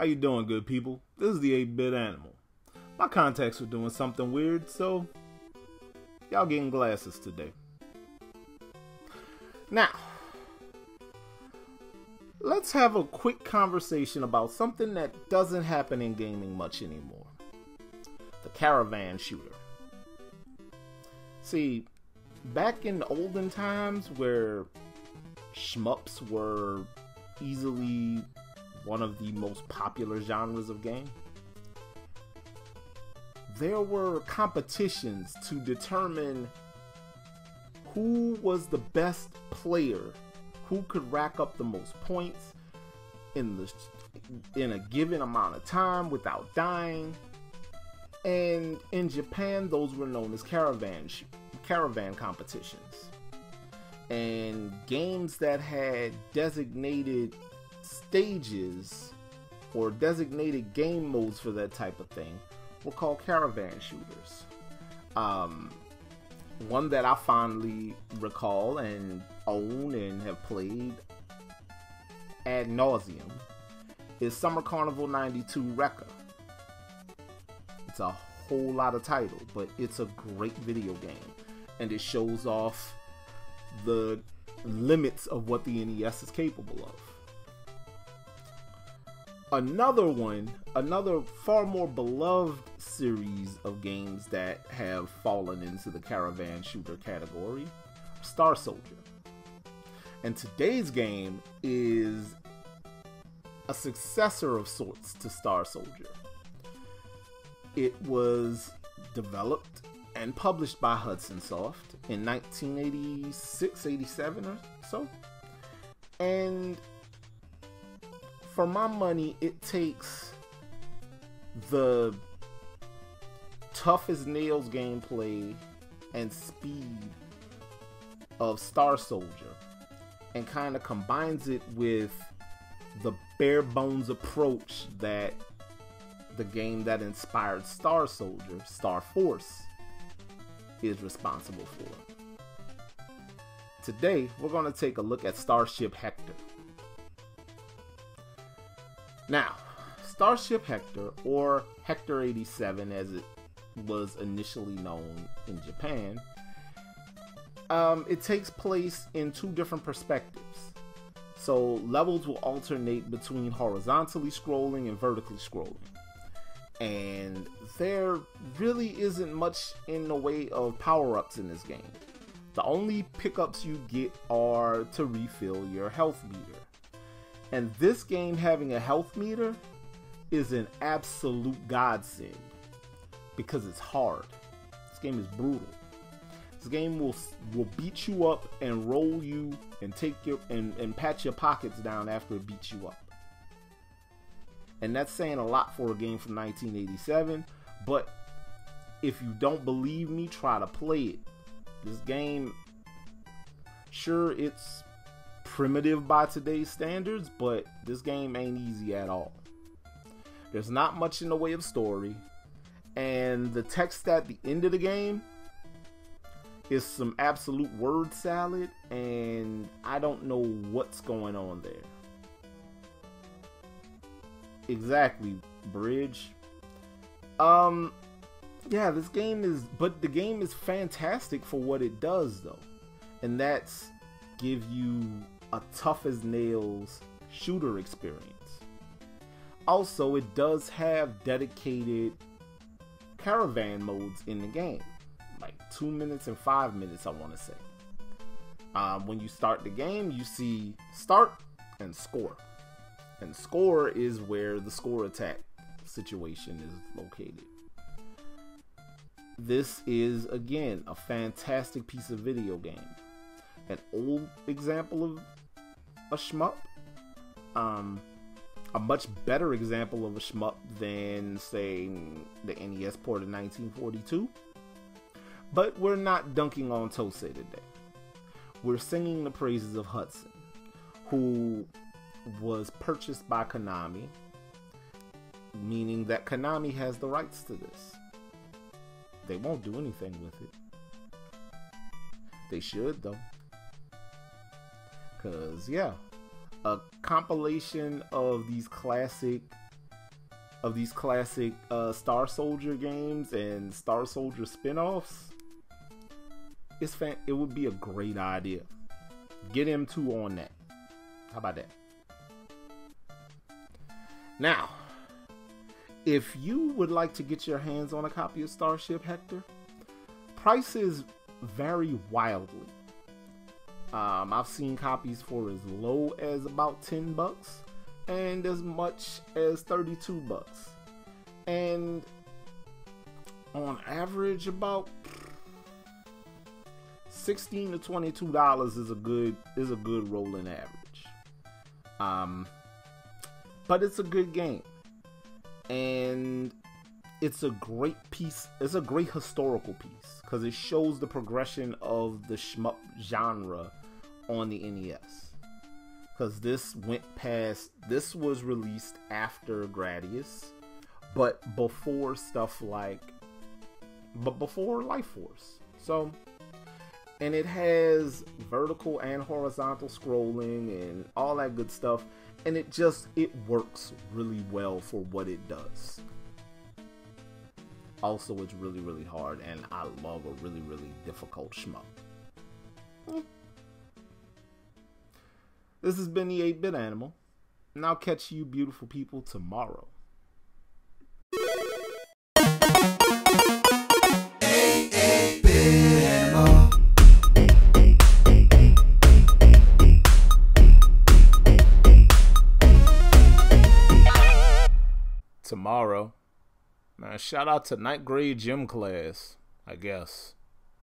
How you doing, good people? This is the 8-Bit Animal. My contacts were doing something weird, so y'all getting glasses today. Now, let's have a quick conversation about something that doesn't happen in gaming much anymore. The caravan shooter. See, back in the olden times where shmups were easily one of the most popular genres of game, there were competitions to determine who was the best player, who could rack up the most points in a given amount of time without dying. And in Japan, those were known as caravan competitions. And games that had designated stages or designated game modes for that type of thing were called caravan shooters. One that I fondly recall and own and have played ad nauseum is Summer Carnival 92 Rekka. It's a whole lot of title, but it's a great video game, and it shows off the limits of what the NES is capable of. Another far more beloved series of games that have fallen into the caravan shooter category, Star Soldier. And today's game is a successor of sorts to Star Soldier. It was developed and published by Hudson Soft in 1986-87 or so. And for my money, it takes the tough as nails gameplay and speed of Star Soldier and kind of combines it with the bare bones approach that the game that inspired Star Soldier, Star Force, is responsible for. Today, we're going to take a look at Starship Hector. Now, Starship Hector, or Hector 87 as it was initially known in Japan, it takes place in two different perspectives. So levels will alternate between horizontally scrolling and vertically scrolling. And there really isn't much in the way of power-ups in this game. The only pickups you get are to refill your health meter. And this game having a health meter is an absolute godsend because it's hard. This game is brutal. This game will beat you up and roll you and take your and pat your pockets down after it beats you up. And that's saying a lot for a game from 1987, but if you don't believe me, try to play it. This game, sure, it's primitive by today's standards, but this game ain't easy at all. There's not much in the way of story, and the text at the end of the game is some absolute word salad, and I don't know what's going on there. Exactly, Bridge. Yeah, this game is, but the game is fantastic for what it does, though, and that's give you a tough as nails shooter experience. Also, it does have dedicated caravan modes in the game, like 2 minutes and 5 minutes, I want to say. When you start the game, you see start and score. And score is where the score attack situation is located. This is, again, a fantastic piece of video game. An old example of a shmup. A much better example of a shmup than, say, the NES port of 1942. But we're not dunking on Tosei today. We're singing the praises of Hudson, who was purchased by Konami, meaning that Konami has the rights to this. They won't do anything with it. They should, though. Because, yeah, a compilation of these classic of these classic Star Soldier games and Star Soldier spin-offs, it would be a great idea. Get M2 on that. How about that? Now, if you would like to get your hands on a copy of Starship Hector, prices vary wildly. I've seen copies for as low as about $10 and as much as $32. And on average, about $16 to $22 is a good rolling average. But it's a good game, and it's a great piece. It's a great historical piece because it shows the progression of the shmup genre on the NES. Because this was released after Gradius, but before before Life Force. So, and it has vertical and horizontal scrolling and all that good stuff, and it works really well for what it does. Also, it's really, really hard, and I love a really, really difficult shmup. This has been the 8-Bit Animal, and I'll catch you beautiful people tomorrow. Tomorrow. Man, shout out to ninth grade gym class, I guess.